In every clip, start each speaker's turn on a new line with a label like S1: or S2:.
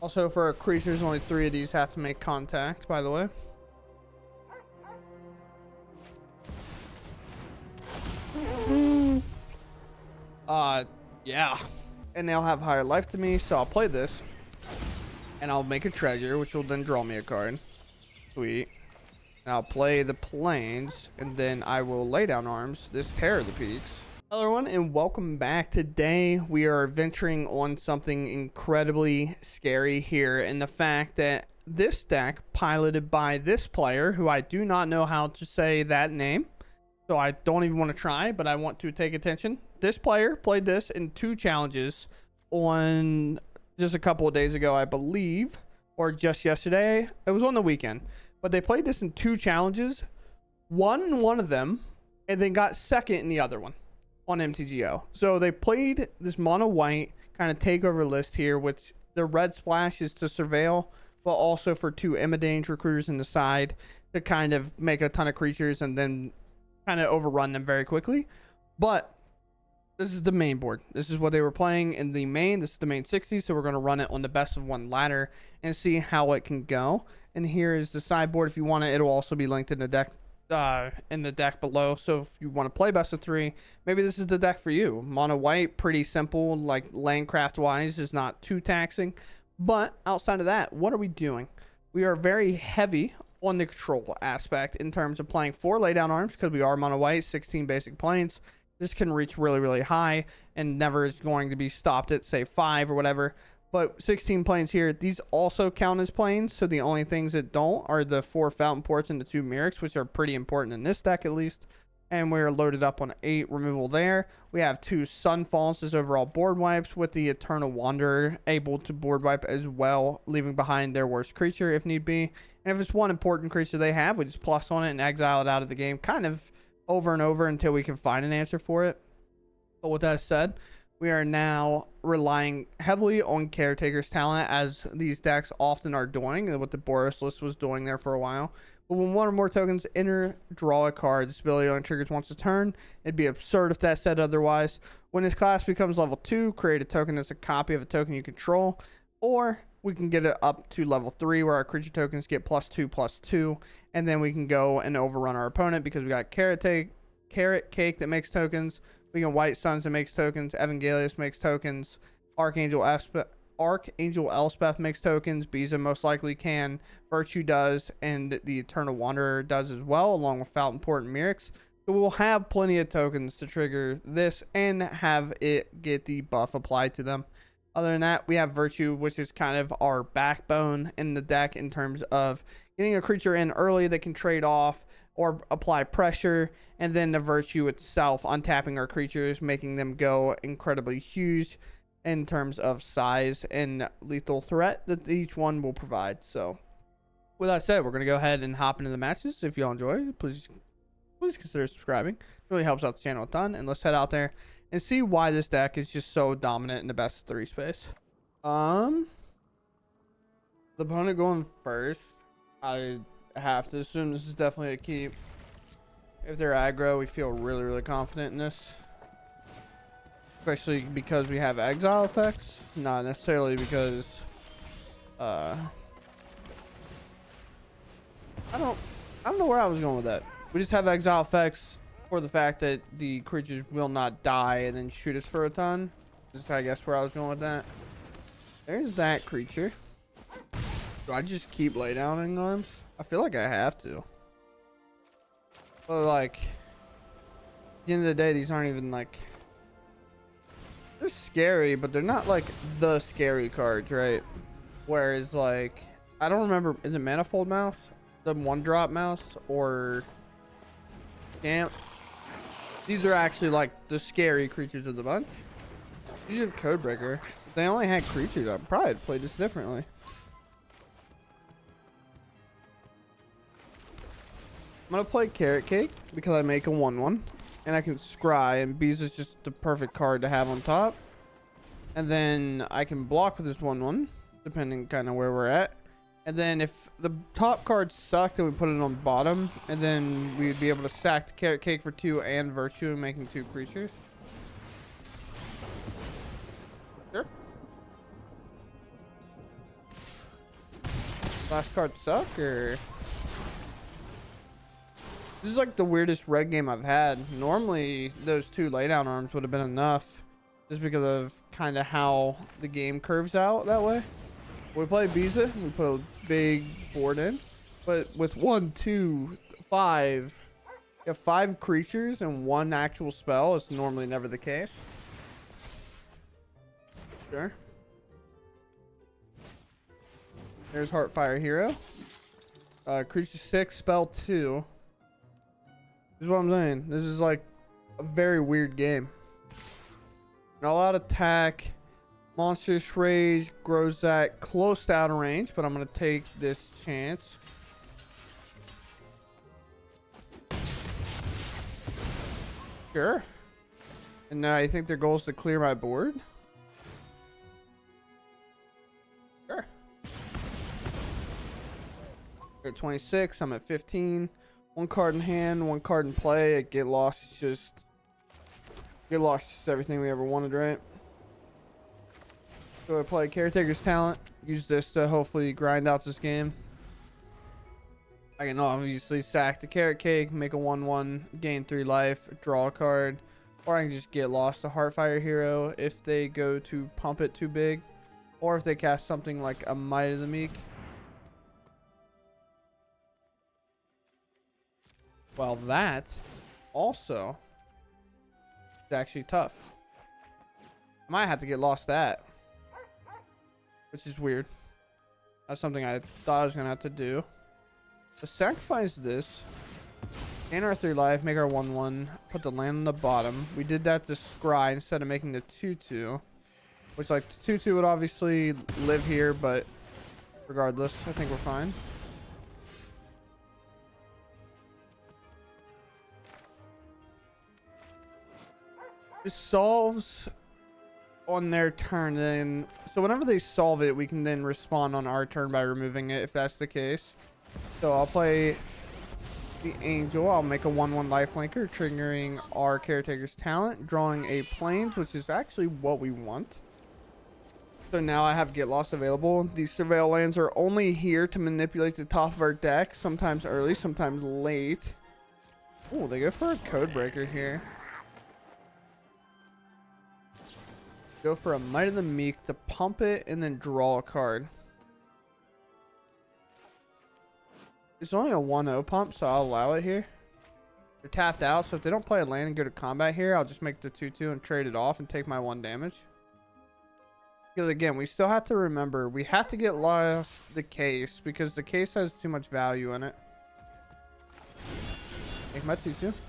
S1: Also, for creatures, only 3 of these have to make contact, by the way. Yeah. And they'll have higher life to me, so I'll play this. And I'll make a treasure, which will then draw me a card. Sweet. And I'll play the plains, and then I will lay down arms. This Terror of the Peaks. Hello everyone, and welcome back. Today we are venturing on something incredibly scary here, in the fact that this deck, piloted by this player, who I do not know how to say that name, so I don't even want to try, but I want to take attention. This player played this in 2 challenges on just a couple of days ago, I believe, or just yesterday. It was on the weekend, but they played this in 2 challenges, won one of them, and then got second in the other one on MTGO. So they played this mono white kind of takeover list here, which the red splash is to surveil, but also for 2 Immodange recruiters in the side to kind of make a ton of creatures and then kind of overrun them very quickly. But this is the main board. This is what they were playing in the main. This is the main 60, so we're going to run it on the best of 1 ladder and see how it can go. And here is the sideboard. If you want it, it'll also be linked in the deck below. So if you want to play best of 3, maybe this is the deck for you. Mono white, pretty simple, like landcraft wise, is not too taxing. But outside of that, what are we doing? We are very heavy on the control aspect in terms of playing 4 laydown arms, because we are mono white, 16 basic planes. This can reach really, really high and never is going to be stopped at, say, 5 or whatever. But 16 planes here, these also count as planes, so the only things that don't are the 4 Fountainports and the 2 Mirrex, which are pretty important in this deck at least. And we're loaded up on 8 removal there. We have 2 Sunfalls as overall board wipes, with the Eternal Wanderer able to board wipe as well, leaving behind their worst creature if need be. And if it's one important creature they have, we just plus on it and exile it out of the game, kind of over and over until we can find an answer for it. But with that said, we are now relying heavily on Caretaker's talent, as these decks often are doing, and what the Boros list was doing there for a while. But when 1 or more tokens enter, draw a card. This ability only triggers once a turn. It'd be absurd if that said otherwise. When this class becomes level 2, create a token that's a copy of a token you control, or we can get it up to level 3 where our creature tokens get +2/+2, and then we can go and overrun our opponent because we got Carrot Cake that makes tokens. We can White Suns that makes tokens. Evangelist makes tokens. Archangel Elspeth makes tokens. Beza most likely can. Virtue does. And the Eternal Wanderer does as well, along with Fountainport and Mirrex. So we'll have plenty of tokens to trigger this and have it get the buff applied to them. Other than that, we have Virtue, which is kind of our backbone in the deck in terms of getting a creature in early that can trade off or apply pressure, and then the Virtue itself untapping our creatures, making them go incredibly huge in terms of size and lethal threat that each one will provide. So with that said, we're going to go ahead and hop into the matches. If y'all enjoy, please consider subscribing. It really helps out the channel a ton. And let's head out there and see why this deck is just so dominant in the best of 3 space. The opponent going first, I have to assume this is definitely a keep. If they're aggro, we feel really, really confident in this, especially because we have exile effects, not necessarily because I don't know where I was going with that. We just have exile effects for the fact that the creatures will not die and then shoot us for a ton. This is, I guess, where I was going with that. There's that creature. Do I just keep laydowning arms? I feel like I have to. But like, at the end of the day, these aren't even like, they're scary, but they're not like the scary cards, right? Whereas like, I don't remember, is it Manifold Mouse, the 1-drop mouse, or Scamp? These are actually like the scary creatures of the bunch. These are Codebreaker. If they only had creatures, I'd probably play this differently. I'm going to play Carrot Cake because I make a 1/1 and I can scry, and Beza is just the perfect card to have on top. And then I can block with this 1/1 depending kind of where we're at. And then if the top card sucked, then we put it on bottom, and then we'd be able to sack the Carrot Cake for 2 and Virtue, making 2 creatures. Sure. Last card suck, or this is like the weirdest red game I've had. Normally those 2 laydown arms would have been enough, just because of kind of how the game curves out that way. We play Beza, we put a big board in, but with 1, 2, 5, you have 5 creatures and 1 actual spell. It's normally never the case. Sure. There's Heartfire Hero. Creature 6, spell 2. This is what I'm saying. This is like a very weird game. Not a lot of attack. Monstrous Rage grows that close to out of range, but I'm going to take this chance. Sure. And now I think their goal is to clear my board. Sure. We're at 26. I'm at 15. 1 card in hand, 1 card in play. At Get Lost is just everything we ever wanted, right? So I play Caretaker's Talent. Use this to hopefully grind out this game. I can obviously sack the Carrot Cake, make a 1/1, gain 3 life, draw a card, or I can just Get Lost a Heartfire Hero if they go to pump it too big, or if they cast something like a Might of the Meek. Well, that also is actually tough. I might have to Get Lost that, which is weird. That's something I thought I was gonna have to do. So sacrifice this, gain our 3 life, make our 1/1, put the land on the bottom. We did that to scry instead of making the 2/2, which like the 2/2 would obviously live here, but regardless, I think we're fine. This solves on their turn, then so whenever they solve it, we can then respond on our turn by removing it if that's the case. So I'll play the Angel. I'll make a 1/1 lifelinker, triggering our Caretaker's Talent, drawing a Plains, which is actually what we want. So now I have Get Lost available. These Surveil lands are only here to manipulate the top of our deck, sometimes early, sometimes late. Oh, they go for a Codebreaker here. Go for a Might of the Meek to pump it and then draw a card. It's only a 1/0 pump, so I'll allow it here. They're tapped out, so if they don't play a land and go to combat here, I'll just make the 2/2 and trade it off and take my 1 damage. Because again, we still have to remember, we have to Get Lost the case, because the case has too much value in it. Make my 2/2.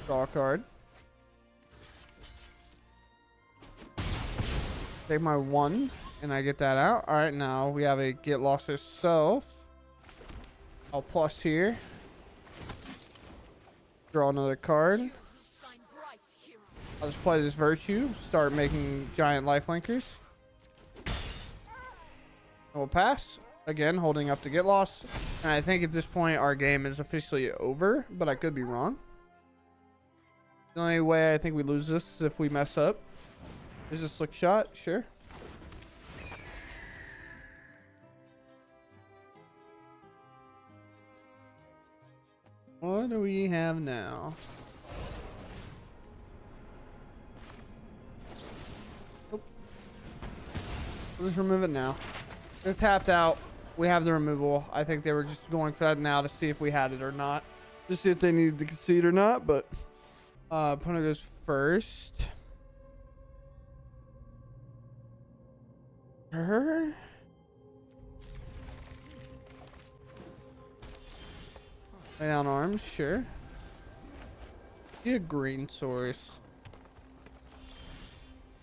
S1: Draw a card. Take my 1, and I get that out. All right, now we have a Get Lost herself. I'll plus here. Draw another card. I'll just play this Virtue. Start making giant lifelinkers. And we'll pass. Again, holding up to Get Lost. And I think at this point our game is officially over, but I could be wrong. The only way I think we lose this is if we mess up. Is a slick shot? Sure. What do we have now? Oh. Let's remove it now. They're tapped out. We have the removal. I think they were just going for that now to see if we had it or not. Just see if they needed to concede or not, but opponent goes first. Her. Lay down arms, sure. Be a green source.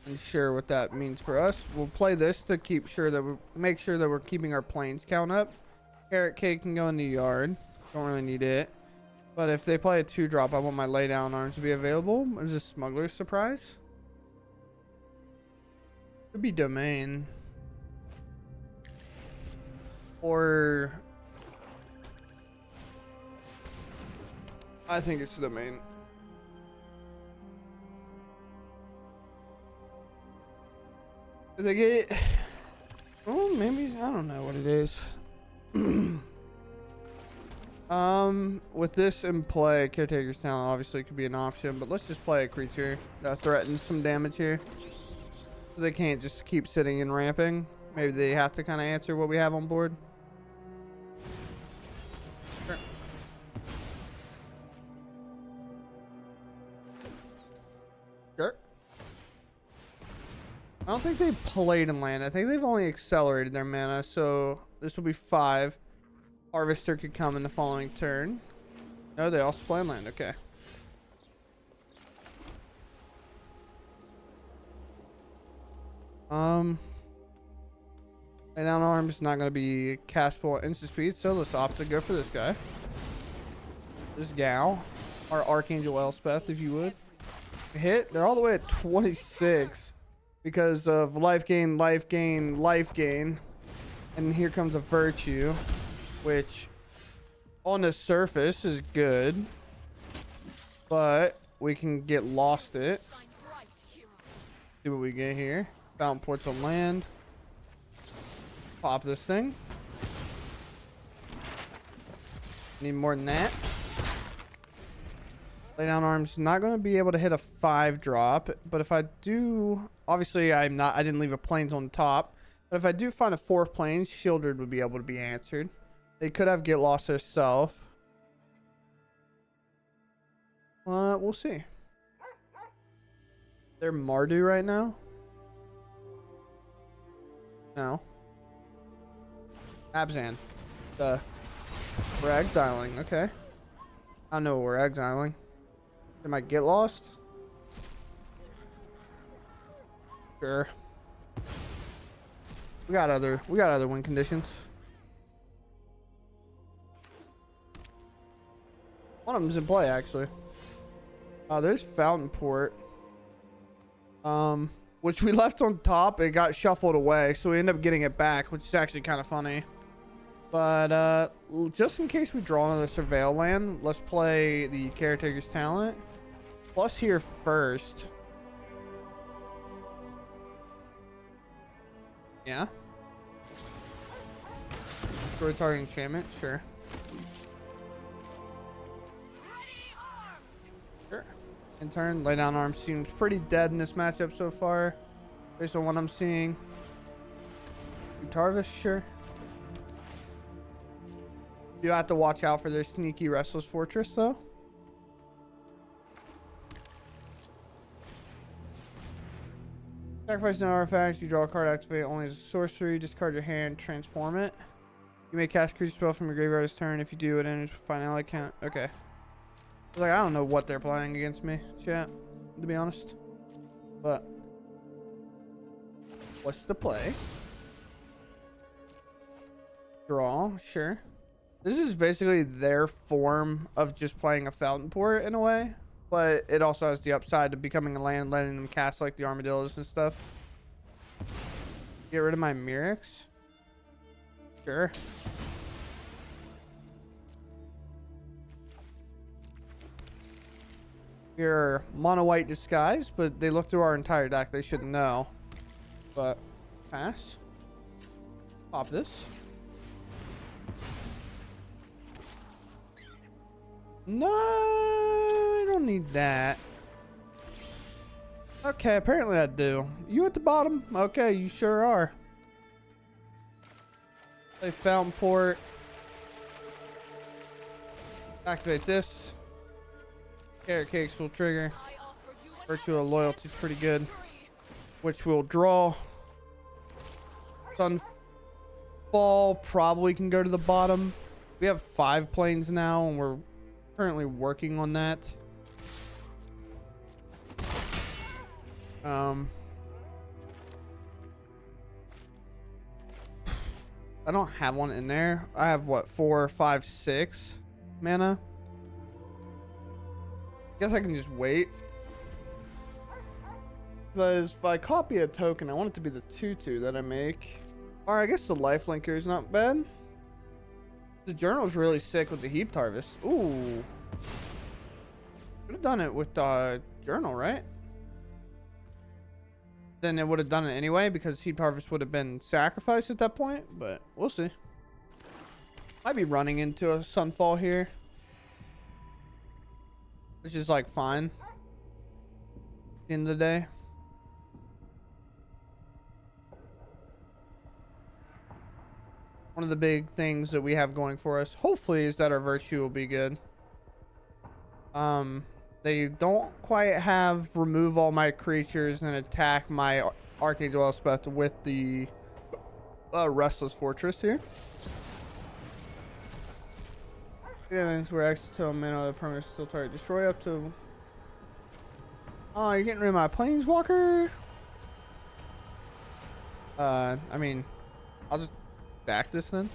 S1: Unsure what that means for us. We'll play this to keep sure that we make sure that we're keeping our Plains count up. Carrot Cake can go in the yard. Don't really need it. But if they play a 2-drop, I want my lay down arms to be available. Is this Smuggler's Surprise? Could be Domain. Or I think it's the main. If they get Oh, maybe, I don't know what it is. With this in play, Caretaker's talent obviously could be an option, but let's just play a creature that threatens some damage here. So they can't just keep sitting and ramping. Maybe they have to kind of answer what we have on board. Sure. Sure. I don't think they played in land. I think they've only accelerated their mana, so this will be 5. Harvester could come in the following turn. No, they also play in land. Okay. Lay down arms not going to be castable at instant speed, so let's opt to go for this guy. This gal, our Archangel Elspeth, if you would. Hit. They're all the way at 26 because of life gain, life gain, life gain. And here comes a virtue, which on the surface is good, but we can get lost it. See what we get here. Fountainport's on land. Pop this thing. Need more than that. Lay down arms. Not going to be able to hit a 5-drop, but if I do, obviously I didn't leave a plains on top, but if I do find a 4th plains, Shieldred would be able to be answered. They could have Get Lost herself. We'll see. They're Mardu right now? No. Abzan. We're exiling. Okay. I know we're exiling. They might Get Lost. Sure. We got other win conditions. One of them's in play actually. There's Fountainport. Which we left on top. It got shuffled away, so we end up getting it back, which is actually kind of funny. But just in case we draw another Surveil land, let's play the Caretaker's talent. Plus here first. Yeah. Destroy target enchantment, sure. Sure. In turn, lay down arms seems pretty dead in this matchup so far, based on what I'm seeing. Tarvis, sure. You have to watch out for their sneaky Restless Fortress, though. Sacrifice no artifacts. You draw a card, activate only as a sorcery. Discard your hand, transform it. You may cast a creature spell from your graveyard this turn. If you do, it enters finale count. Okay. Like, I don't know what they're playing against me, chat, to be honest. But what's the play? Draw, sure. This is basically their form of just playing a Fountainport in a way, but it also has the upside of becoming a land, letting them cast like the armadillos and stuff. Get rid of my Mirrex. Sure. Here, mono white disguise, but they look through our entire deck. They shouldn't know. But pass. Pop this. No, I don't need that. Okay, apparently I do. You at the bottom? Okay, you sure are. Play Fountainport. Activate this. Carrot Cakes will trigger. Virtue of Loyalty is pretty good. Which will draw. Sunfall probably can go to the bottom. We have 5 planes now, and we're currently working on that. I don't have one in there. I have what, 4, 5, 6 mana. Guess I can just wait. Because if I copy a token, I want it to be the 2/2 that I make. Or I guess the lifelinker is not bad. The journal's really sick with the Heaped Harvest. Ooh. Could have done it with the journal, right? then it would have done it anyway because Seed Harvest would have been sacrificed at that point, but we'll see. Might be running into a Sunfall here, which is like fine at the end of the day. One of the big things that we have going for us, hopefully, is that our virtue will be good. They don't quite have remove all my creatures and attack my Archangel Elspeth with the Restless Fortress here. Yeah, where access to a mana of permanent still target destroy up to. Oh, you're getting rid of my Planeswalker? I mean, I'll just back this then.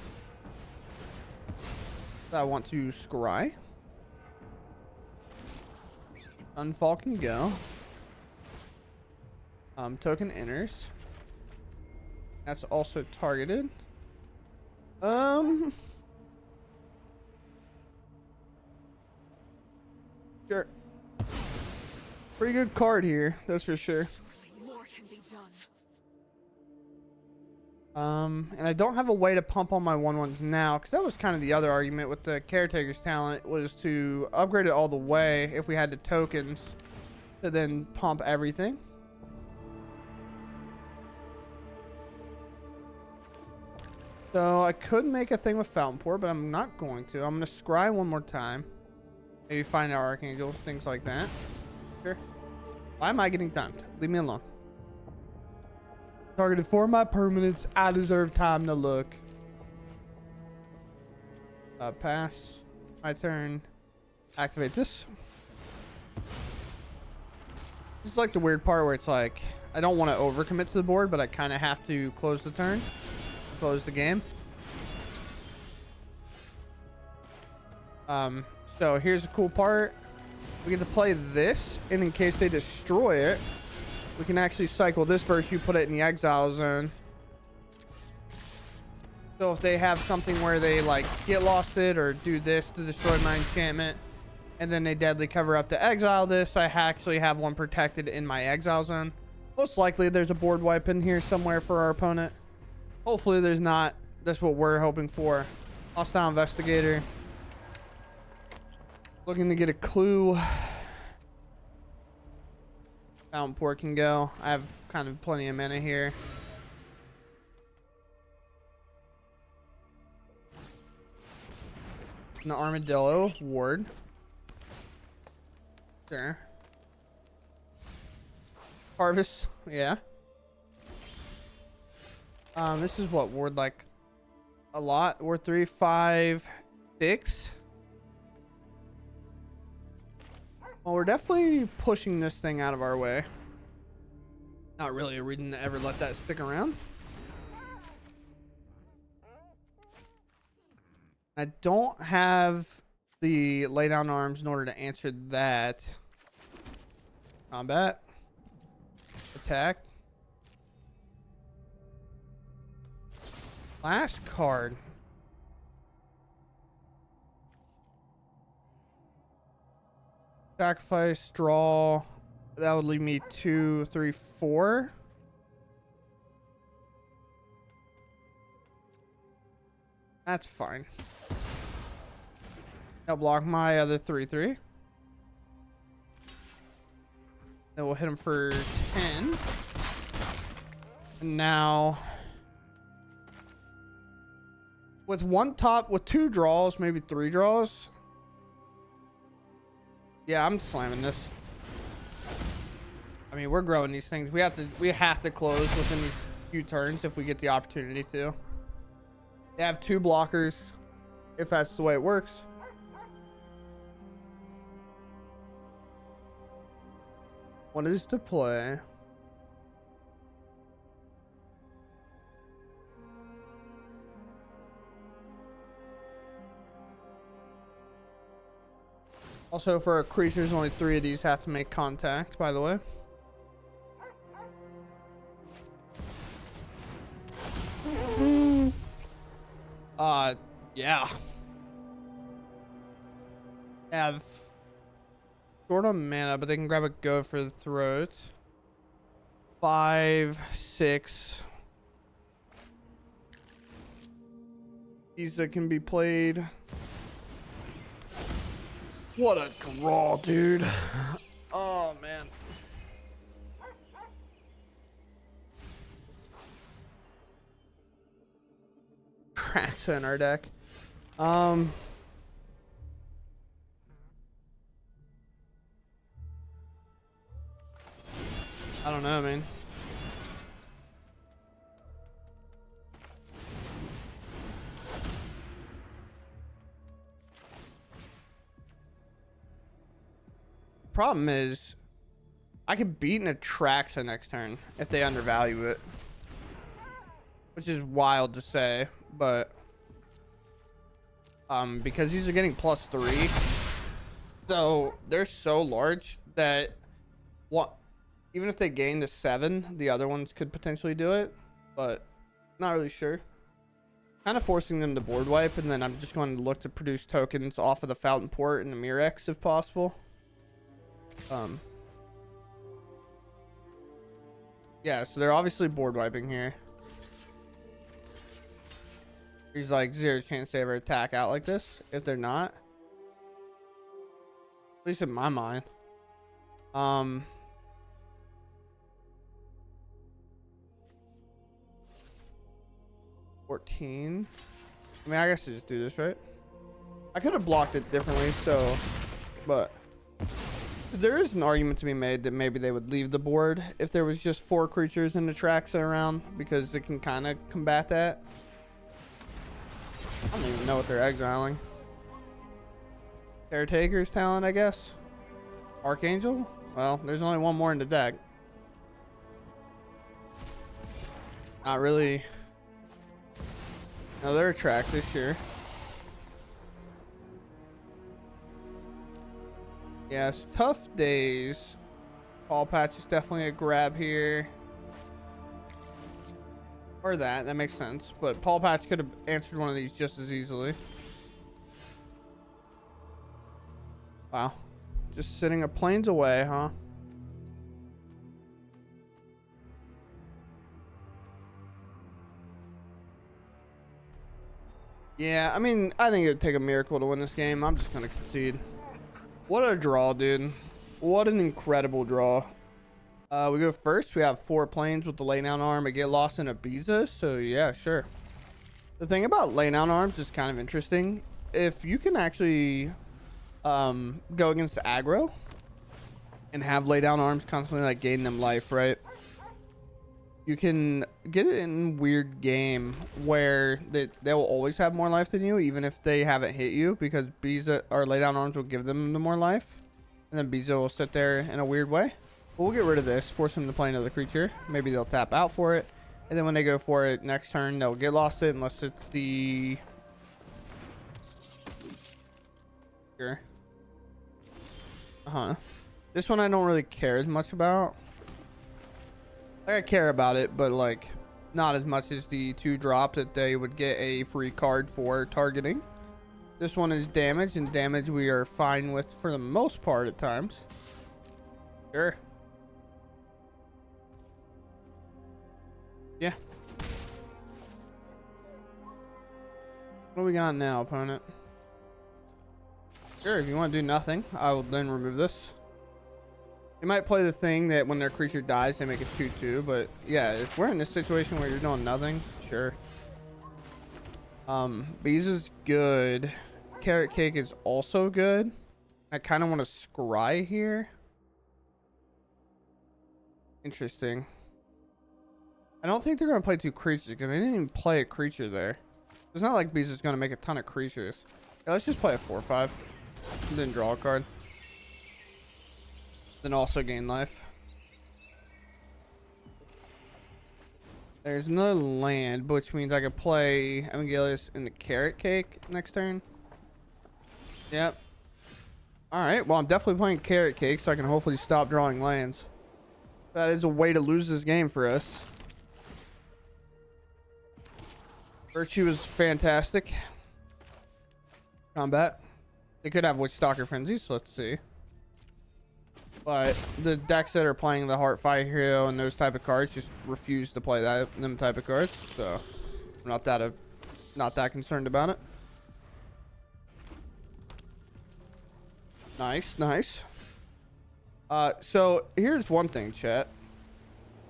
S1: I want to scry. Sunfall can go. Token enters. That's also targeted. Sure. Pretty good card here, that's for sure. And I don't have a way to pump on my 1/1s now, because that was kind of the other argument with the Caretaker's talent, was to upgrade it all the way if we had the tokens to then pump everything. So I could make a thing with Fountainport, but I'm not going to. I'm going to scry one more time. Maybe find our Archangels, things like that. Sure. Why am I getting timed? Leave me alone. Targeted for my permanents. I deserve time to look. Pass. My turn. Activate this. This is like the weird part where it's like, I don't want to overcommit to the board, but I kind of have to close the turn. Close the game. So here's a cool part. We get to play this, and in case they destroy it, we can actually cycle this virtue, put it in the exile zone. So if they have something where they like get lost it or do this to destroy my enchantment, and then they deadly cover up to exile this, I actually have one protected in my exile zone. Most likely there's a board wipe in here somewhere for our opponent. Hopefully there's not. That's what we're hoping for. Hostile Investigator. Looking to get a clue. Fountainport can go. I have kind of plenty of mana here. An Armadillo ward. Sure. Harvest. Yeah. This is what ward, like a lot. Ward 3, 5, 6. Well, we're definitely pushing this thing out of our way. Not really a reason to ever let that stick around. I don't have the lay down arms in order to answer that. Combat. Attack. Last card. Sacrifice, draw. That would leave me 2, 3, 4. That's fine. I'll block my other 3, 3. Then we'll hit him for 10. And now, with with 2 draws, maybe 3 draws. Yeah, I'm slamming this. I mean, we're growing these things. We have to close within these few turns if we get the opportunity to. They have 2 blockers, if that's the way it works. What is to play? Also, for our creatures, only 3 of these have to make contact, by the way. Yeah. Have short on mana, but they can grab a go for the throat. 5, 6. Beza can be played. What a draw, dude. Oh, man. Cracks in our deck. I don't know, man. Problem is, I could beat an Atraxa next turn if they undervalue it, which is wild to say, but because these are getting +3, so they're so large that even if they gain to 7, the other ones could potentially do it, but not really sure. Kind of forcing them to board wipe, and then I'm just going to look to produce tokens off of the Fountainport and the Mirrex if possible. Yeah, so they're obviously board wiping here. There's like 0 chance they ever attack out like this if they're not, at least in my mind. 14. I mean, I guess I just do this, right? I could have blocked it differently, so, but there is an argument to be made that maybe they would leave the board if there was just 4 creatures in the Atraxa around, because it can kind of combat that. I don't even know what they're exiling. Caretaker's talent, I guess. Archangel? Well, there's only one more in the deck. Not really. No, they're Atraxa this year. Yes, tough days. Paul Patch is definitely a grab here. Or that makes sense. But Paul Patch could have answered one of these just as easily. Wow. Just sitting a planes away, huh? Yeah, I mean, I think it would take a miracle to win this game. I'm just going to concede. What a draw, dude. What an incredible draw. We go first. We have 4 planes with the laydown arm. I get lost in a Beza, so yeah, sure. The thing about laydown arms is kind of interesting. If you can actually go against aggro and have laydown arms constantly like gain them life, right? You can get it in weird game where they'll always have more life than you, even if they haven't hit you, because Beza or laydown arms will give them the more life, and then Beza will sit there in a weird way. But we'll get rid of this, force them to play another creature. Maybe they'll tap out for it, and then when they go for it next turn, they'll get lost it unless it's the here. This one I don't really care as much about. I care about it, but like not as much as the 2-drop that they would get a free card for targeting. This one is damage, and damage we are fine with for the most part at times. Sure. Yeah. What do we got now, opponent? Sure, if you want to do nothing, I will then remove this. They might play the thing that when their creature dies, they make it 2/2, but yeah, if we're in this situation where you're doing nothing, sure. Beza's good. Carrot Cake is also good. I kind of want to scry here. Interesting. I don't think they're going to play 2 creatures because they didn't even play a creature there. It's not like Beza's going to make a ton of creatures. Yeah, let's just play a 4/5 and then draw a card. Then also gain life. There's no land, which means I could play Evangelist in the Carrot Cake next turn. Yep. Alright, well, I'm definitely playing Carrot Cake so I can hopefully stop drawing lands. That is a way to lose this game for us. Virtue is fantastic. Combat. They could have Witchstalker Frenzy, so let's see. But the decks that are playing the Heart Fire Hero and those type of cards just refuse to play them type of cards. So I'm not that concerned about it. Nice, nice. So here's one thing, chat.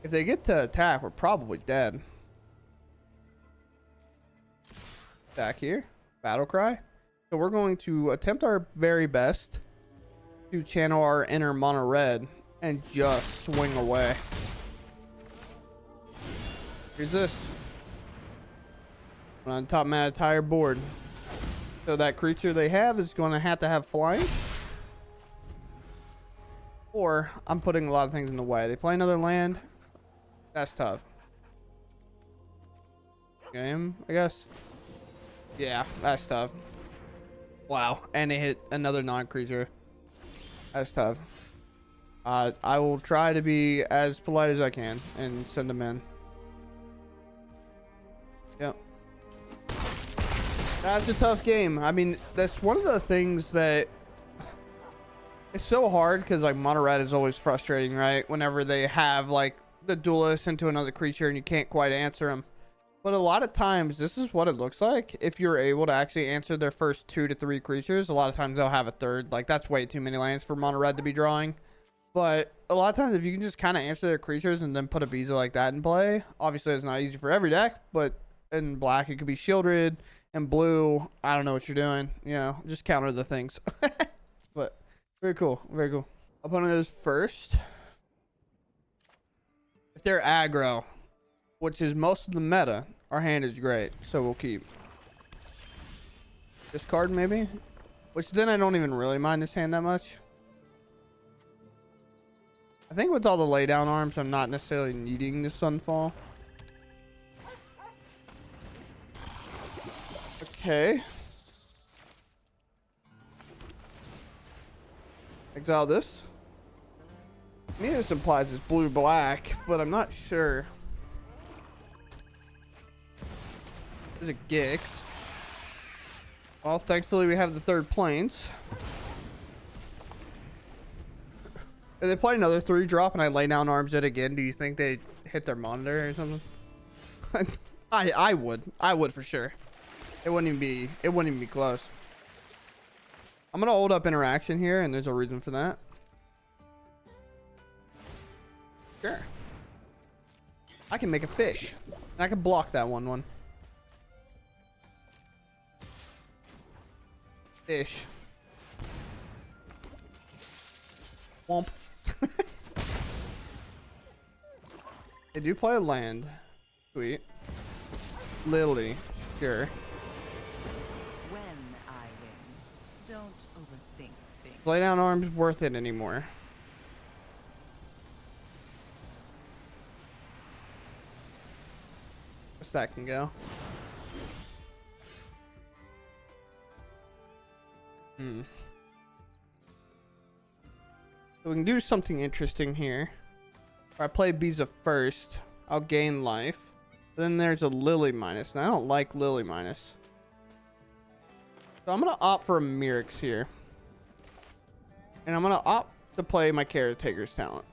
S1: If they get to attack, we're probably dead. Attack here. Battle cry. So we're going to attempt our very best to channel our inner mono red and just swing away. Here's this. On top mat entire board. So that creature they have is going to have flying. Or I'm putting a lot of things in the way. They play another land. That's tough. Game, I guess. Yeah, that's tough. Wow, and they hit another non-creature. That's tough. I will try to be as polite as I can and send them in. Yep. That's a tough game. I mean, that's one of the things that it's so hard because like mono red is always frustrating, right? Whenever they have like the duelist into another creature and you can't quite answer them. But a lot of times this is what it looks like. If you're able to actually answer their first 2 to 3 creatures, a lot of times they'll have a third. Like that's way too many lands for mono red to be drawing. But a lot of times if you can just kind of answer their creatures and then put a Beza like that in play, obviously it's not easy for every deck, but in black it could be shielded, and blue I don't know what you're doing, you know, just counter the things. But very cool, very cool. Opponent goes first. If they're aggro, which is most of the meta, our hand is great, so we'll keep this card maybe, which then I don't even really mind this hand that much. I think with all the laydown arms I'm not necessarily needing the Sunfall. Okay, exile this. I mean, this implies it's blue black, but I'm not sure. There's a Gix. Well, thankfully we have the third planes. If they play another 3-drop and I lay down arms it again, do you think they hit their monitor or something? I would for sure. It wouldn't even be close. I'm gonna hold up interaction here, and there's a reason for that. Sure. I can make a fish. And I can block that 1/1. Fish. Womp. They do play a land. Sweet. Lily. Sure.
S2: When I win, don't overthink things.
S1: Lay down arms worth it anymore. Guess that can go. So we can do something interesting here. If I play Beza first, I'll gain life. Then there's a Lily minus, and I don't like Lily minus. So I'm gonna opt for a Mirrex here. And I'm gonna opt to play my Caretaker's talent.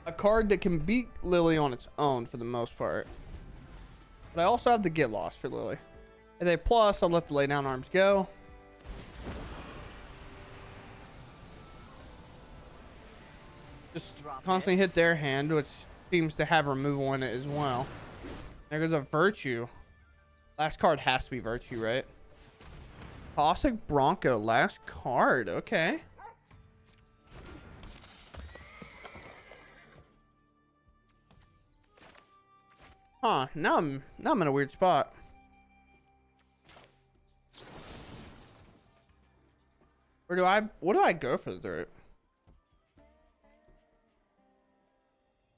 S1: A card that can beat Lily on its own for the most part. But I also have the Get Lost for Lily. If they plus, I'll let the lay down arms go. Just constantly hit their hand, which seems to have removal in it as well. There goes a Virtue. Last card has to be Virtue, right? Toxic Bronco, last card. Okay. Huh, now I'm in a weird spot. What do I go for the third?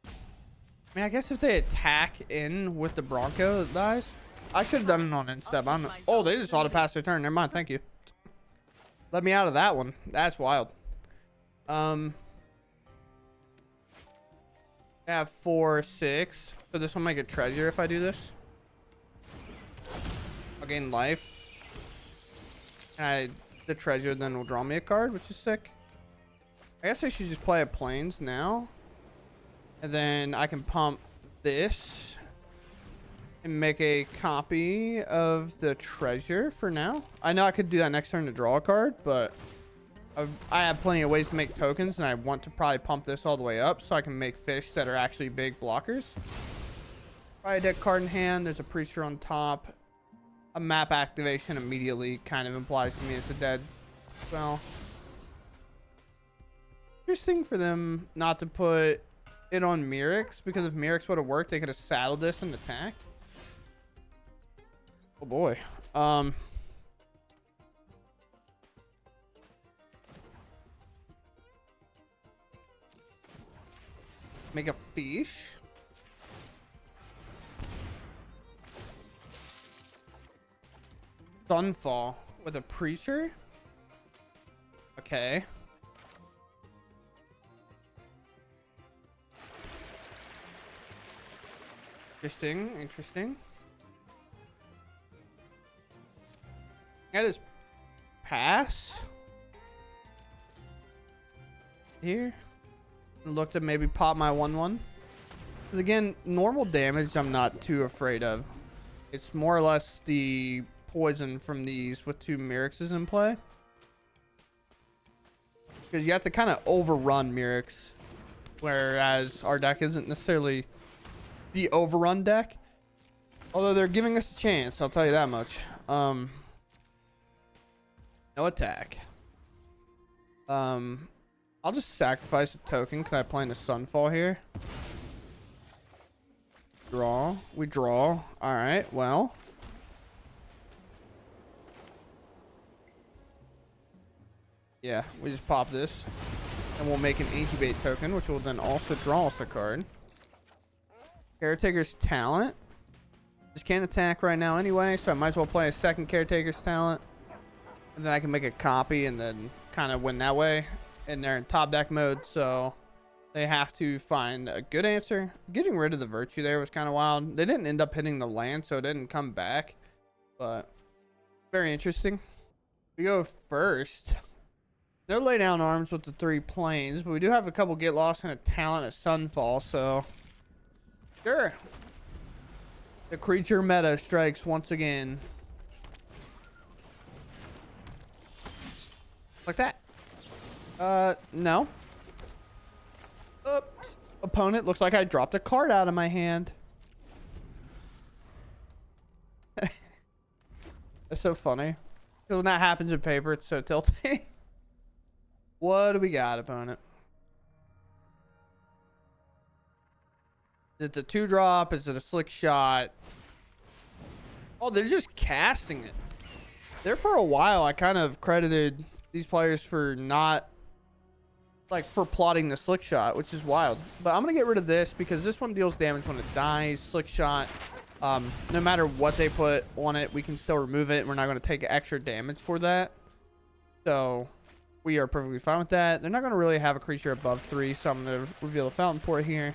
S1: I mean, I guess if they attack in with the Bronco, it dies. I should have done it on instep. Oh, they just auto pass their turn. Never mind. Thank you. Let me out of that one. That's wild. I have 4, 6. So this will make a treasure if I do this. I'll gain life. And the treasure then will draw me a card, which is sick. I guess I should just play a plains now. And then I can pump this. And make a copy of the treasure for now. I know I could do that next turn to draw a card, but I have plenty of ways to make tokens, and I want to probably pump this all the way up so I can make fish that are actually big blockers. Probably a deck card in hand. There's a preacher on top. A map activation immediately kind of implies to me it's a dead spell. Interesting for them not to put it on Mirrex, because if Mirrex would have worked, they could have saddled this and attacked. Oh boy. Make a fish. Sunfall with a preacher. Okay. Interesting. I just pass here and look to maybe pop my 1/1. Because again, normal damage I'm not too afraid of. It's more or less the poison from these with 2 Mirrexes in play. Because you have to kind of overrun Mirrex, whereas our deck isn't necessarily the overrun deck. Although they're giving us a chance, I'll tell you that much. No attack. I'll just sacrifice a token because I play in the Sunfall here. Draw. We draw. Alright, well. Yeah, we just pop this. And we'll make an incubate token, which will then also draw us a card. Caretaker's talent. Just can't attack right now anyway, so I might as well play a second Caretaker's talent. And then I can make a copy and then kind of win that way. And they're in top deck mode, so they have to find a good answer. Getting rid of the Virtue there was kind of wild. They didn't end up hitting the land, so it didn't come back. But very interesting. We go first. No lay down arms with the 3 planes, but we do have a couple get lost and a talent at Sunfall, so sure. The creature meta strikes once again. Like that. No. Oops. Opponent, looks like I dropped a card out of my hand. That's so funny. When that happens in paper, it's so tilting. What do we got, opponent? Is it the 2-drop? Is it a slick shot? Oh, they're just casting it. There for a while, I kind of credited these players for not, like, for plotting the slick shot, which is wild. But I'm going to get rid of this because this one deals damage when it dies. Slick shot, no matter what they put on it, we can still remove it. We're not going to take extra damage for that. So we are perfectly fine with that. They're not going to really have a creature above 3, so I'm going to reveal a Fountainport here.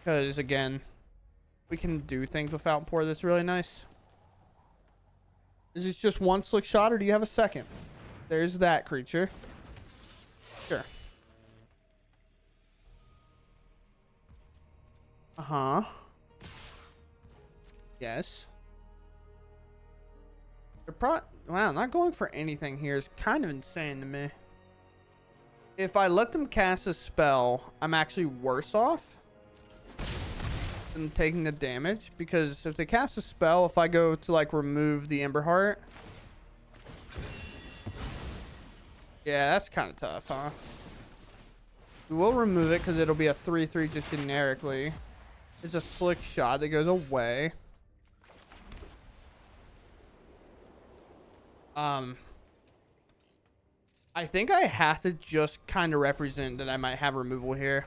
S1: Because, again, we can do things with Fountainport that's really nice. Is this just one slick shot, or do you have a second? There's that creature. Sure. Uh-huh. Yes. They're wow, not going for anything here is kind of insane to me. If I let them cast a spell, I'm actually worse off than taking the damage, because if they cast a spell, if I go to like remove the Ember Heart, yeah, that's kind of tough, huh? We will remove it because it'll be a 3/3 just generically. It's a slick shot that goes away. I think I have to just kind of represent that I might have removal here,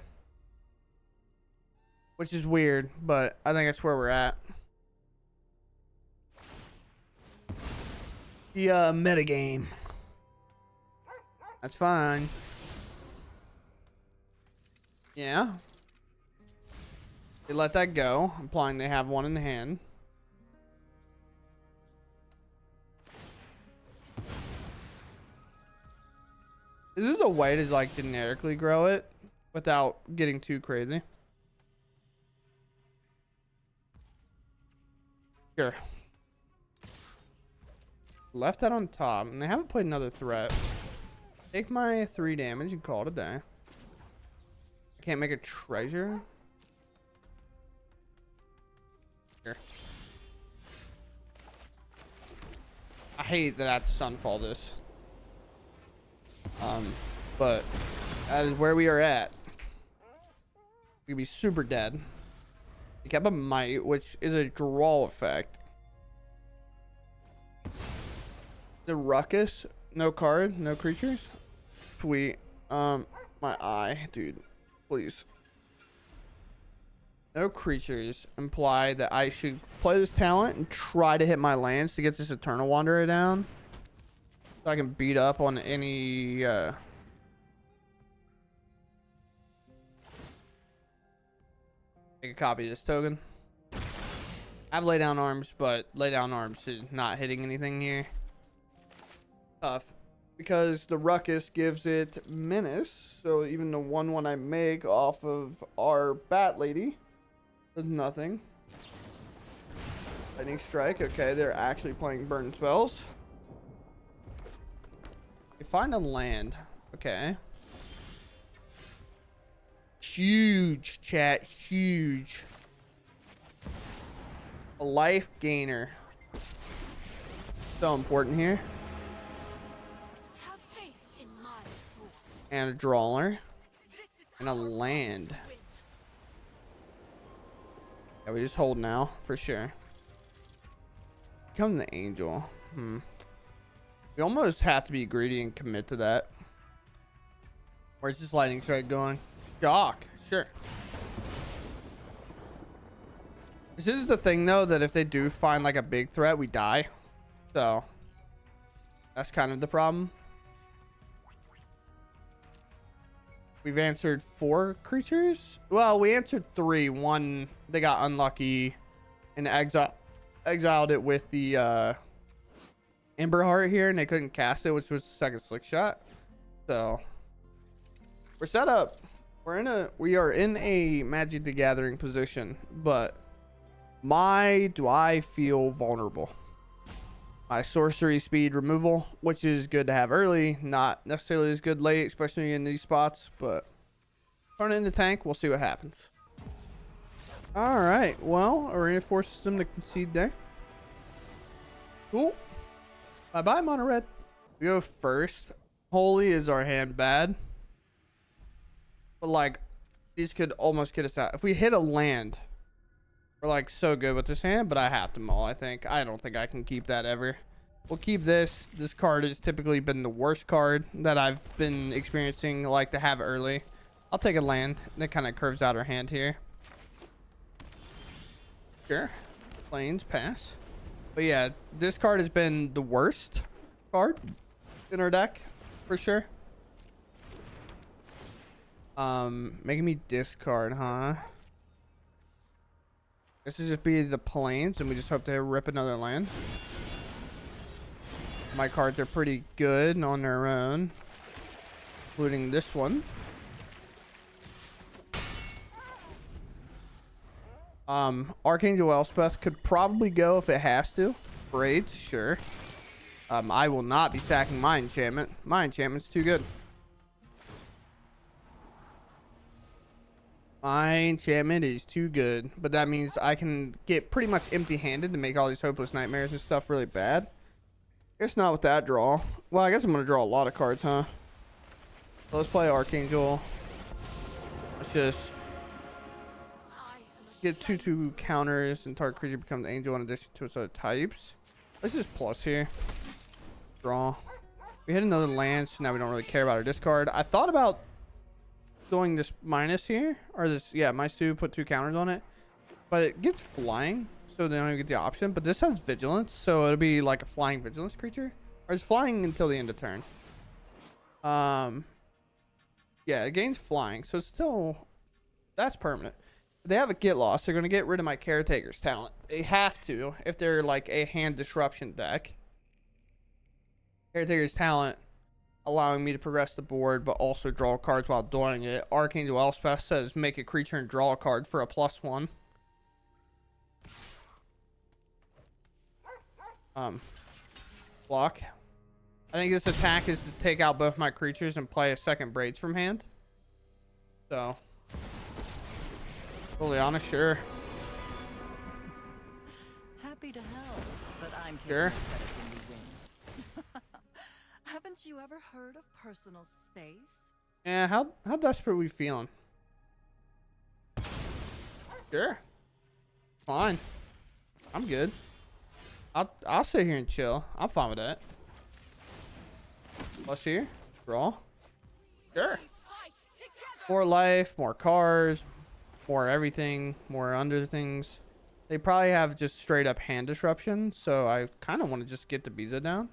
S1: which is weird, but I think that's where we're at. The metagame. That's fine. Yeah. They let that go, implying they have one in the hand. Is this a way to like generically grow it without getting too crazy? Sure. Left that on top, and they haven't played another threat. Take my 3 damage and call it a day. I can't make a treasure. Here. I hate that I have to Sunfall this. But that is where we are at. We'd be super dead. We kept a Might, which is a draw effect. The Ruckus, no card, no creatures. Sweet. My eye, dude. Please. No creatures imply that I should play this talent and try to hit my lands to get this Eternal Wanderer down. So I can beat up on any make a copy of this token. I have lay down arms, but lay down arms is not hitting anything here. Tough. Because the Ruckus gives it Menace. So even the 1/1 I make off of our Bat Lady does nothing. Lightning Strike. Okay, they're actually playing burn spells. We find a land. Okay. Huge, chat. Huge. A life gainer. So important here.
S3: Have faith in my sword.
S1: And a drawler. And a land. Yeah, we just hold now, for sure. Become the angel. We almost have to be greedy and commit to that. Where's this lightning strike going? Shock. Sure. This is the thing, though, that if they do find, like, a big threat, we die. So, that's kind of the problem. We've answered 4 creatures. Well, we answered 3. One, they got unlucky and exiled it with the Ember Heart here, and they couldn't cast it, which was the second slick shot. So we're set up. We are in a Magic the Gathering position, but do I feel vulnerable? My sorcery speed removal, which is good to have early, not necessarily as good late, especially in these spots, but turn it in the tank, we'll see what happens. All right, well, Arena forces them to concede there. Cool. Bye-bye, Mono Red. We go first. Holy, is our hand bad? But, like, these could almost get us out. If we hit a land, we're, like, so good with this hand, but I have to mull, I think. I don't think I can keep that ever. We'll keep this. This card has typically been the worst card that I've been experiencing, like, to have early. I'll take a land. That kind of curves out our hand here. Sure. Plains, pass. But, yeah, this card has been the worst card in our deck, for sure. Making me discard, huh? This would just be the plains, and we just hope to rip another land. My cards are pretty good on their own, including this one. Archangel Elspeth could probably go if it has to. Braids, sure. I will not be sacking my enchantment. My enchantment's too good. My enchantment is too good, but that means I can get pretty much empty-handed to make all these hopeless nightmares and stuff really bad. Guess not with that draw. Well, I guess I'm gonna draw a lot of cards, huh? So let's play Archangel. Let's just get 2/2 counters, and target creature becomes angel in addition to its other types. Let's just plus here. Draw. We hit another land, so now we don't really care about our discard. I thought about doing this minus here, or this, yeah, -2, put 2 counters on it, but it gets flying, so they don't even get the option. But this has vigilance, so it'll be like a flying vigilance creature, or it's flying until the end of turn. Yeah, it gains flying, so it's still, that's permanent. If they have a get lost, they're going to get rid of my Caretaker's talent. They have to if they're like a hand disruption deck. Caretaker's talent allowing me to progress the board, but also draw cards while doing it. Archangel Elspeth says make a creature and draw a card for a +1. Block. I think this attack is to take out both my creatures and play a second Braids from hand. So, Liliana, sure.
S2: Happy to help, but I'm taking
S1: Sure.
S2: credit when you win. Haven't you ever heard of personal space?
S1: Yeah, how desperate are we feeling? Sure. Fine. I'm good. I'll sit here and chill. I'm fine with that. Plus here. Draw. Sure. More life, more cars, more everything, more under things. They probably have just straight up hand disruption, so I kind of want to just get the Beza down.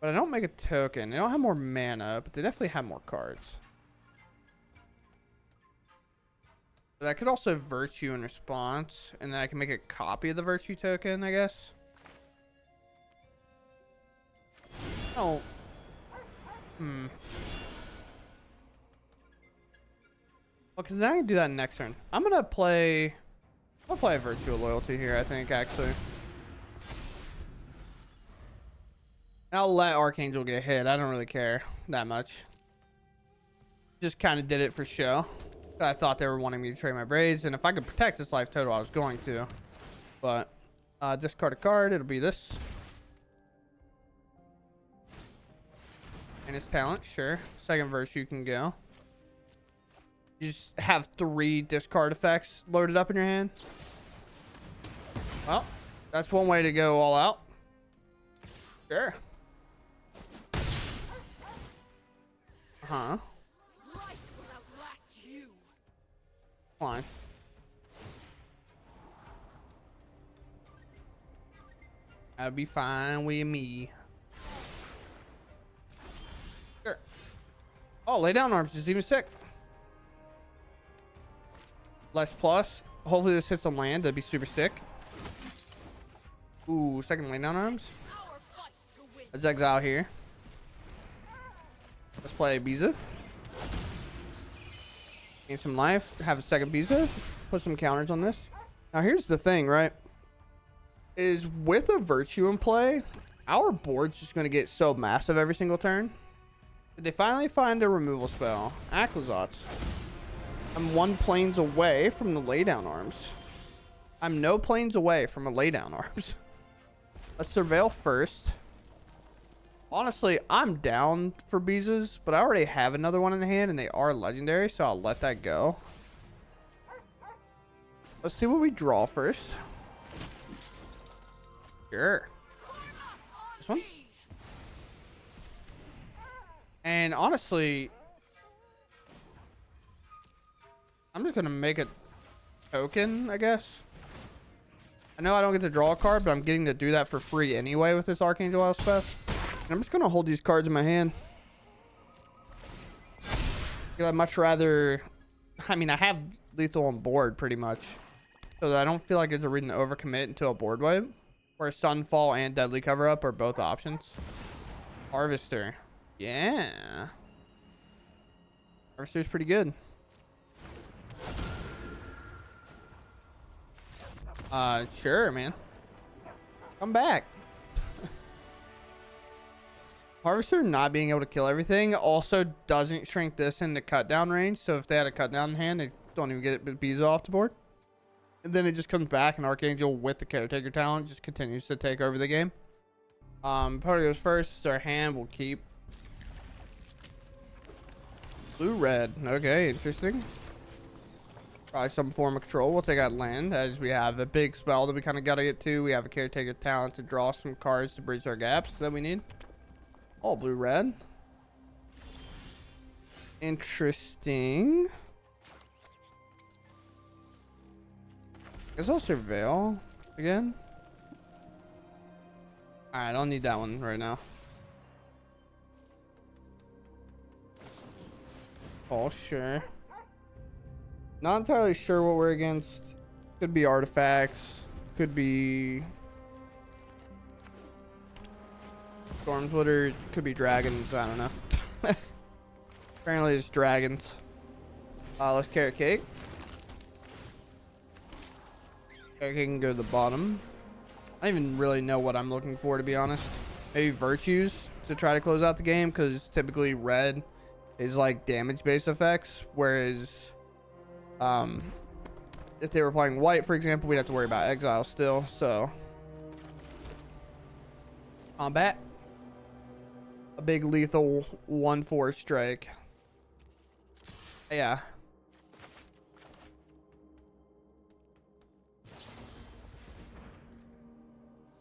S1: But I don't make a token. They don't have more mana, but they definitely have more cards. But I could also Virtue in response, and then I can make a copy of the Virtue token, I guess. Oh. Well, because then I can do that next turn. I'll play a Virtue of Loyalty here, I think, actually. And I'll let Archangel get hit. I don't really care that much. Just kind of did it for show. I thought they were wanting me to trade my Braids, and if I could protect this life total, I was going to. But discard a card. It'll be this. And his talent, sure. Second Virtue can go. You just have 3 discard effects loaded up in your hand. Well, that's one way to go all out. Sure. Fine. That'd be fine with me. Sure. Oh, lay down arms is even sick. Less plus. Hopefully this hits on land. That'd be super sick. Ooh, second lay down arms. Let's exile here. Let's play Beza. Gain some life. Have a second Beza. Put some counters on this. Now here's the thing, right? Is with a Virtue in play, our board's just going to get so massive every single turn. Did they finally find a removal spell? Aquazotz. I'm 1 planes away from the laydown arms. I'm no planes away from a laydown arms. Let's surveil first. Honestly, I'm down for Bezas, but I already have another one in the hand, and they are legendary, so I'll let that go. Let's see what we draw first. Sure. This one. And honestly, I'm just going to make a token, I guess. I know I don't get to draw a card, but I'm getting to do that for free anyway with this Archangel Elspeth. And I'm just going to hold these cards in my hand. Because I'd much rather... I mean, I have lethal on board pretty much. So that I don't feel like it's a reason to overcommit into a board wipe. Where Sunfall and Deadly Cover-Up are both options. Harvester. Yeah. Harvester's pretty good. Sure, man. Come back. Harvester not being able to kill everything also doesn't shrink this into cut down range. So if they had a cut down in hand, they don't even get it Beza off the board. And then it just comes back, and Archangel with the Caretaker talent just continues to take over the game. Party goes first. It's our hand. We'll keep. Blue-red. Okay, interesting. Probably some form of control. We'll take out land, as we have a big spell that we kind of got to get to. We have a Caretaker talent to draw some cards to bridge our gaps that we need. All blue-red. Interesting. Guess I'll surveil again. Alright, I don't need that one right now. Oh, sure. Not entirely sure what we're against. Could be artifacts. Could be... Stormsplitter could be dragons. I don't know. Apparently it's dragons. Let's carrot cake. Carrot cake can go to the bottom. I don't even really know what I'm looking for, to be honest. Maybe virtues to try to close out the game, because typically red is like damage based effects, whereas if they were playing white, for example, we'd have to worry about exile still. So combat, a big lethal 1/4 strike. Yeah.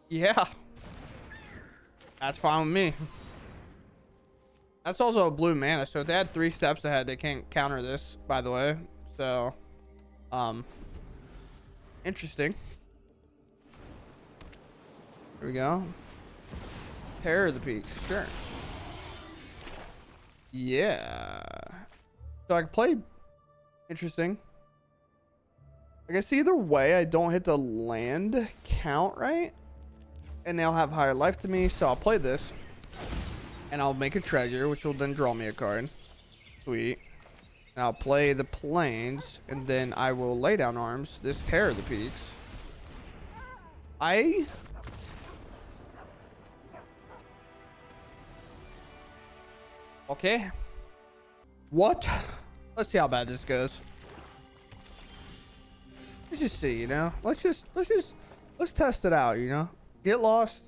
S1: Yeah. That's fine with me. That's also a blue mana, so if they had 3 steps ahead, they can't counter this, by the way. So, interesting. Here we go. Terror of the Peaks, sure. Yeah. So I can play. Interesting. I guess either way, I don't hit the land count right, and they'll have higher life to me. So I'll play this, and I'll make a treasure, which will then draw me a card. Sweet. And I'll play the plains, and then I will lay down arms. This Terror of the Peaks. Okay. What? Let's see how bad this goes. Let's just see, you know. Let's test it out, you know. Get lost.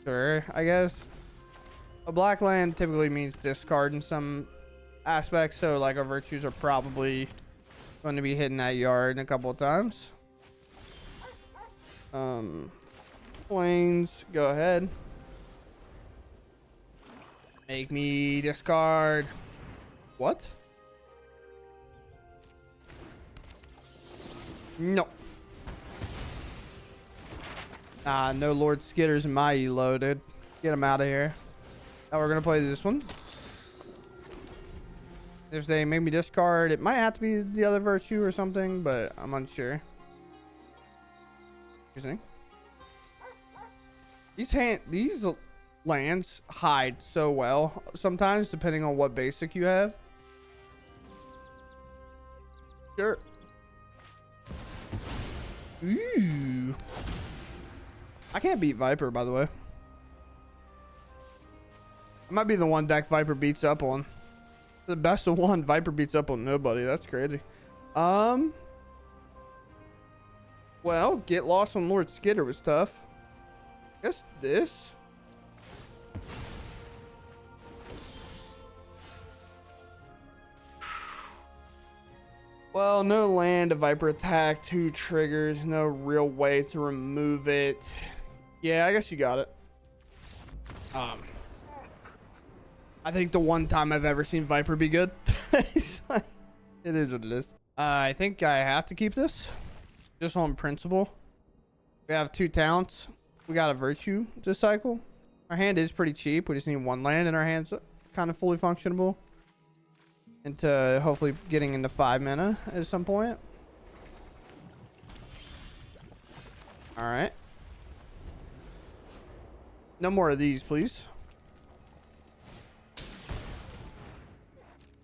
S1: Sure, I guess. A black land typically means discard in some aspects, so like our virtues are probably going to be hitting that yard a couple of times. Plains, go ahead. Make me discard. What? No. No Lord Skitters in my elo, dude. Get him out of here. Now we're gonna play this one. If they make me discard, it might have to be the other virtue or something, but I'm unsure. Interesting. These lands hide so well sometimes, depending on what basic you have. Sure. Ooh. I can't beat Viper, by the way. I might be the one deck Viper beats up on. The best of one, Viper beats up on nobody. That's crazy. Well, get lost on Lord Skitter was tough. I guess this. Well, no land, a Viper attack, 2 triggers, no real way to remove it. Yeah, I guess you got it. I think the one time I've ever seen Viper be good. It is what it is. I think I have to keep this, just on principle. We have 2 talents. We got a virtue this cycle. Our hand is pretty cheap. We just need 1 land, and our hand's kind of fully functionable into hopefully getting into 5 mana at some point. All right. No more of these, please.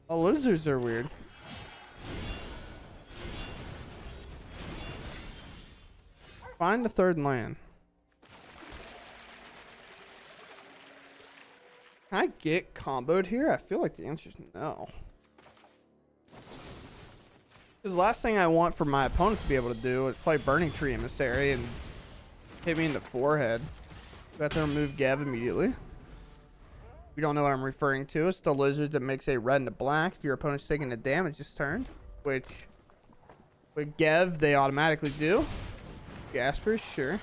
S1: Oh, lizards are weird. Find the 3rd land. Can I get comboed here? I feel like the answer is no. Because the last thing I want for my opponent to be able to do is play Burning Tree Emissary and hit me in the forehead. We have to remove Gev immediately. If you don't know what I'm referring to, it's the lizard that makes a red and a black if your opponent's taking the damage this turn, which with Gev they automatically do. Gasper, sure.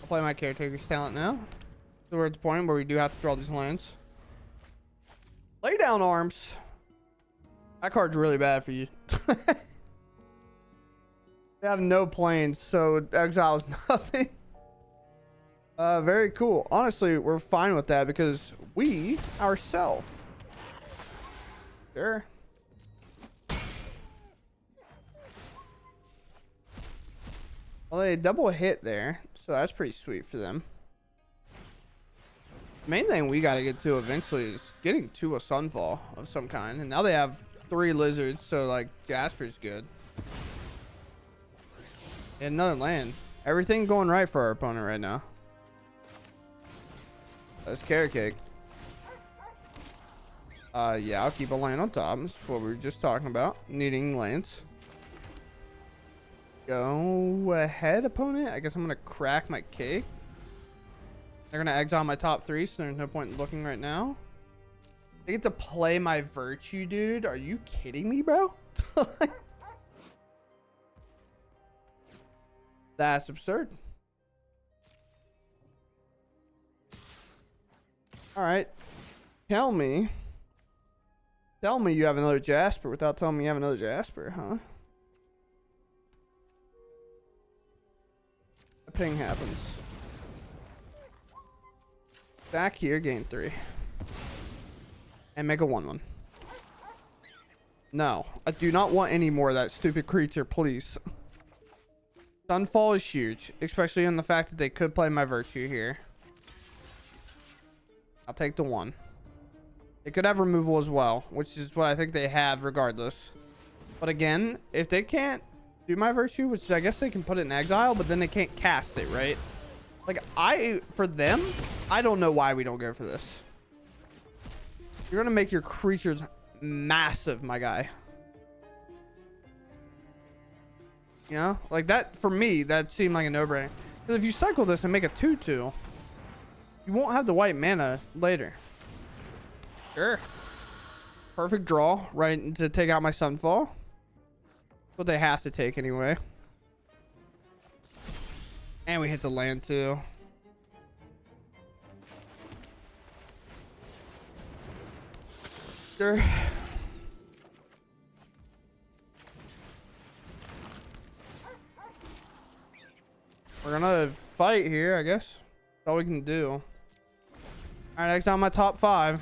S1: I'll play my Caretaker's talent now. So we're at the point where we do have to draw these lands. Lay down arms. That card's really bad for you. They have no planes, so exile is nothing. Very cool. Honestly, we're fine with that because we ourselves. Sure. Well, they double hit there, so that's pretty sweet for them. Main thing we got to get to eventually is getting to a Sunfall of some kind. And now they have 3 lizards, so like Jasper's good. And another land. Everything going right for our opponent right now. That's Caretaker. Yeah, I'll keep a land on top. That's what we were just talking about. Needing lands. Go ahead, opponent. I guess I'm gonna crack my cake. They're gonna exile my top 3, so there's no point in looking right now. They get to play my virtue, dude. Are you kidding me, bro? That's absurd. All right. Tell me you have another Jasper without telling me you have another Jasper, huh? A ping happens. Back here, gain 3. And make a 1/1. No, I do not want any more of that stupid creature, please. Sunfall is huge, especially in the fact that they could play my virtue here. I'll take the 1. They could have removal as well, which is what I think they have regardless. But again, if they can't do my virtue, which I guess they can put it in exile, but then they can't cast it, right? Like, for them, I don't know why we don't go for this. You're going to make your creatures massive, my guy. You know? Like, that, for me, that seemed like a no-brainer. Because if you cycle this and make a 2/2, you won't have the white mana later. Sure. Perfect draw, right, to take out my Sunfall. What they have to take anyway. And we hit the land too. Sure. We're gonna fight here, I guess. That's all we can do. Alright, next on my top 5.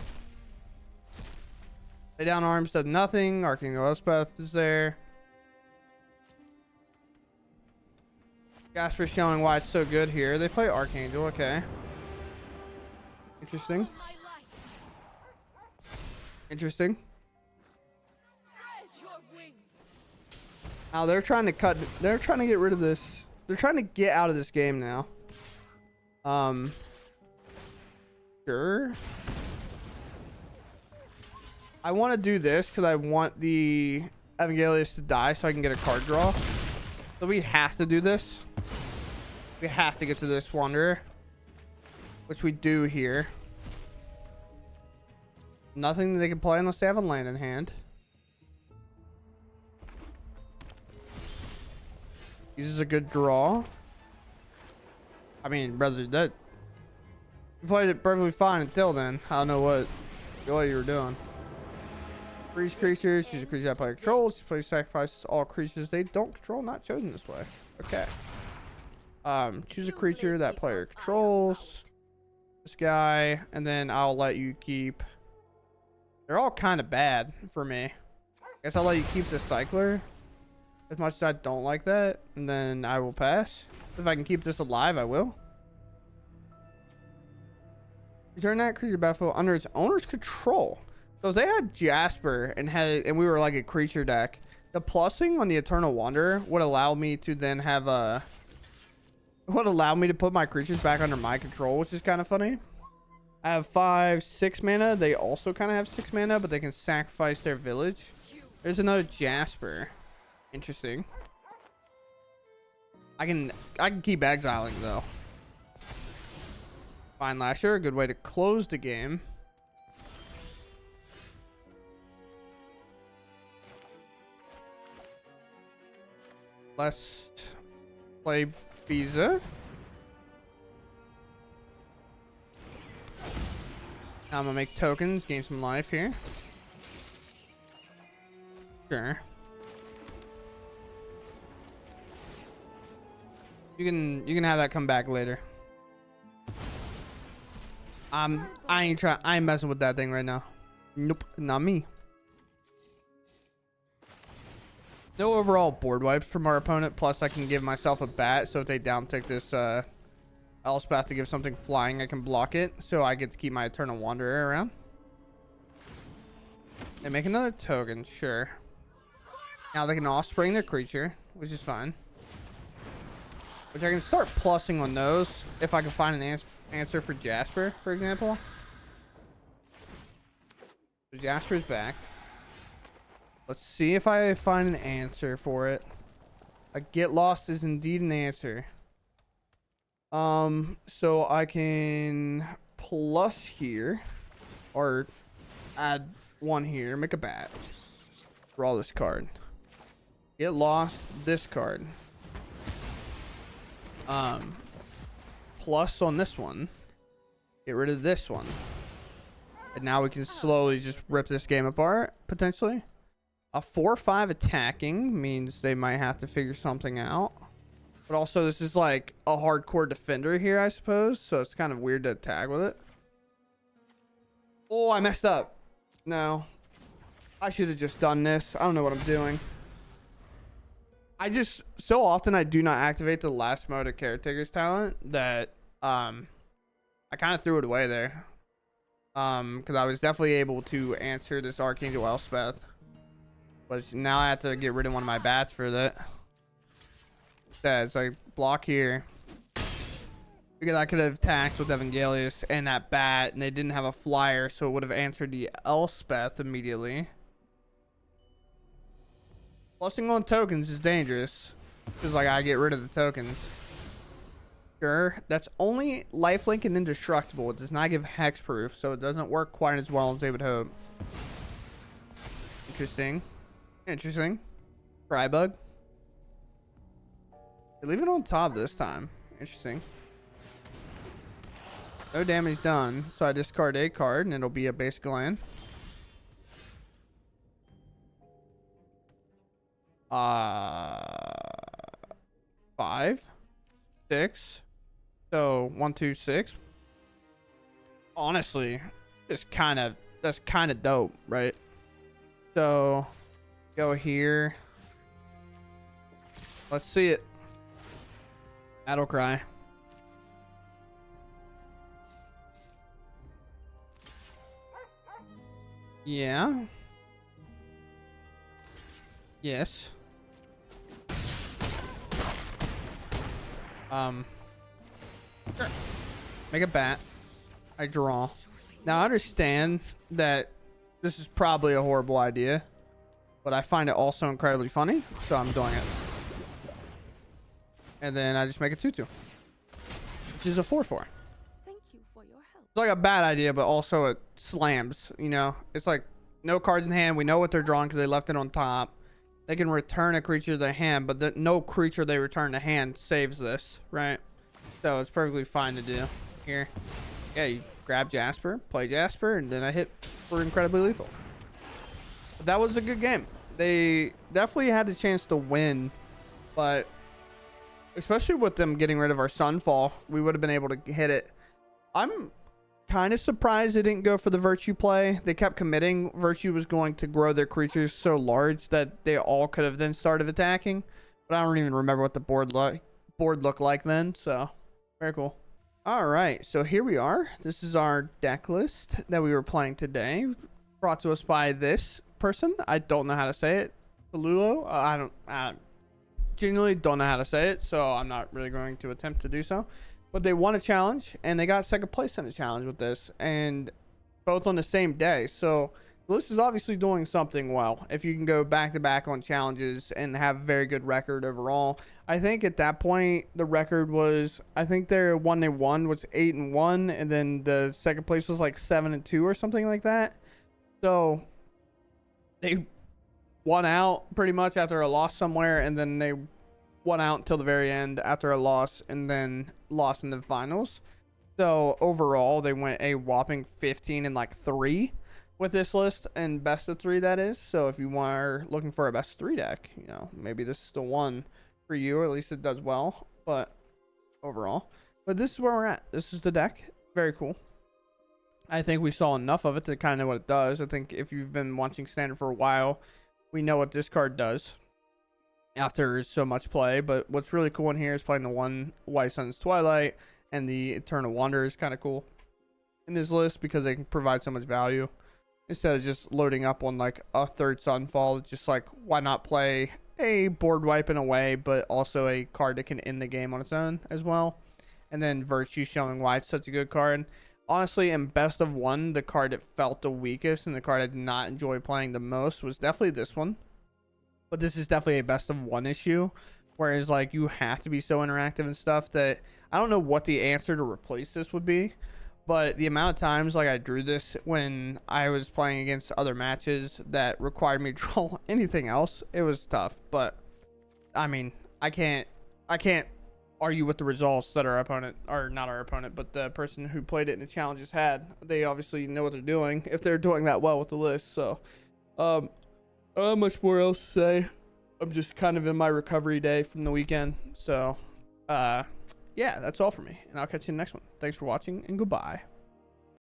S1: Lay down arms does nothing. Archangel Elspeth is there. Jasper's showing why it's so good here. They play Archangel, okay. Interesting. Interesting. Now they're trying to get rid of this. They're trying to get out of this game now. Sure. I want to do this because I want the Evangelist to die so I can get a card draw. So we have to do this. We have to get to this Wanderer, which we do here. Nothing that they can play unless they have a land in hand. This is a good draw. I mean, brother, that you played it perfectly fine until then. I don't know what you were doing. Freeze creatures. Choose a creature that player controls. Play sacrifice all creatures they don't control not chosen this way. Okay. Choose a creature that player controls. This guy, and then I'll let you keep. They're all kind of bad for me. Guess I'll let you keep the cycler. As much as I don't like that, and then I will pass. If I can keep this alive, I will. Return that creature battlefield under its owner's control. So if they had Jasper and we were like a creature deck, the plussing on the Eternal Wanderer would allow me to then have would allow me to put my creatures back under my control, which is kind of funny. I have 5, 6 mana. They also kind of have 6 mana, but they can sacrifice their village. There's another Jasper. Interesting. I can keep exiling though. Fine Lasher, a good way to close the game. Let's play Beza. Now I'm gonna make tokens, gain some life here. Sure. You can have that come back later. I ain't messing with that thing right now. Nope, not me. No overall board wipes from our opponent. Plus, I can give myself a bat. So if they downtick this Elspeth to give something flying, I can block it. So I get to keep my Eternal Wanderer around. They make another token, sure. Now they can offspring their creature, which is fine. Which I can start plussing on those if I can find an answer for Jasper, for example. So Jasper's back. Let's see if I find an answer for it. A get lost is indeed an answer. So I can plus here, or add one here, make a bat. Draw this card. Get lost, this card. Plus on this one. Get rid of this one. And now we can slowly just rip this game apart, potentially. A 4/5 attacking means they might have to figure something out. But also, this is like a hardcore defender here, I suppose. So it's kind of weird to attack with it. Oh, I messed up. No. I should have just done this. I don't know what I'm doing. So often I do not activate the last mode of Caretaker's talent that I kind of threw it away there. Because I was definitely able to answer this Archangel Elspeth. But now I have to get rid of one of my bats for that. Instead, so I block here. Because I could have attacked with Evangelist and that bat, and they didn't have a flyer, so it would have answered the Elspeth immediately. Plussing on tokens is dangerous. Because like I get rid of the tokens. Sure, that's only lifelink and indestructible. It does not give hexproof, so it doesn't work quite as well as they would hope. Interesting. Interesting. Trybug. They leave it on top this time. Interesting. No damage done, so I discard a card and it'll be a basic land. 5, 6. So 1, 2, 6. Honestly, that's kind of dope, right? So go here. Let's see it. Battle cry. Yeah. Yes. Sure. Make a bat. I draw. Now I understand that this is probably a horrible idea, but I find it also incredibly funny, so I'm doing it. And then I just make a 2/2, which is a 4/4.
S3: Thank you for your help.
S1: It's like a bad idea, but also it slams, you know? It's like no cards in hand. We know what they're drawing because they left it on top. They can return a creature to their hand, but no creature they return to hand saves this, right? So it's perfectly fine to do here. Yeah, you grab Jasper, play Jasper, and then I hit for incredibly lethal. But that was a good game. They definitely had the chance to win, but especially with them getting rid of our Sunfall, we would have been able to hit it. I'm kind of surprised they didn't go for the Virtue play. They kept committing. Virtue was going to grow their creatures so large that they all could have then started attacking. But I don't even remember what the board looked like then. So very cool. All right, so here we are. This is our deck list that we were playing today. Brought to us by this person. I don't know how to say it. Palulo. I genuinely don't know how to say it, so I'm not really going to attempt to do so. But they won a challenge, and they got second place in the challenge with this, and both on the same day. So the list is obviously doing something well. If you can go back-to-back on challenges and have a very good record overall. I think at that point, the record was, I think their one they won was 8-1, and then the second place was like 7-2 or something like that. So they won out pretty much after a loss somewhere, and then they won out until the very end after a loss, and then lost in the finals. So overall, they went a whopping 15-3 with this list, and best of 3 that is. So if you are looking for a best of 3 deck, you know, maybe this is the one for you, or at least it does well. But overall, but this is where we're at. This is the deck. Very cool. I think we saw enough of it to kind of know what it does. I think if you've been watching Standard for a while, we know what this card does. after so much play. But what's really cool in here is playing the one White Sun's Twilight, and the Eternal Wanderer is kind of cool in this list because they can provide so much value instead of just loading up on like a third Sunfall. It's just like, why not play a board wipe in a way, but also a card that can end the game on its own as well. And then Virtue showing why it's such a good card. Honestly, in best of one, the card that felt the weakest and the card I did not enjoy playing the most was definitely this one. But this is definitely a best of one issue, whereas like you have to be so interactive and stuff that I don't know what the answer to replace this would be. But the amount of times like I drew this when I was playing against other matches that required me to draw anything else, it was tough. But I mean, I can't argue with the results that our opponent, or not our opponent, but the person who played it in the challenges had. They obviously know what they're doing if they're doing that well with the list. So I don't have much more else to say. I'm just kind of in my recovery day from the weekend. So yeah, that's all for me, and I'll catch you in the next one. Thanks for watching, and goodbye.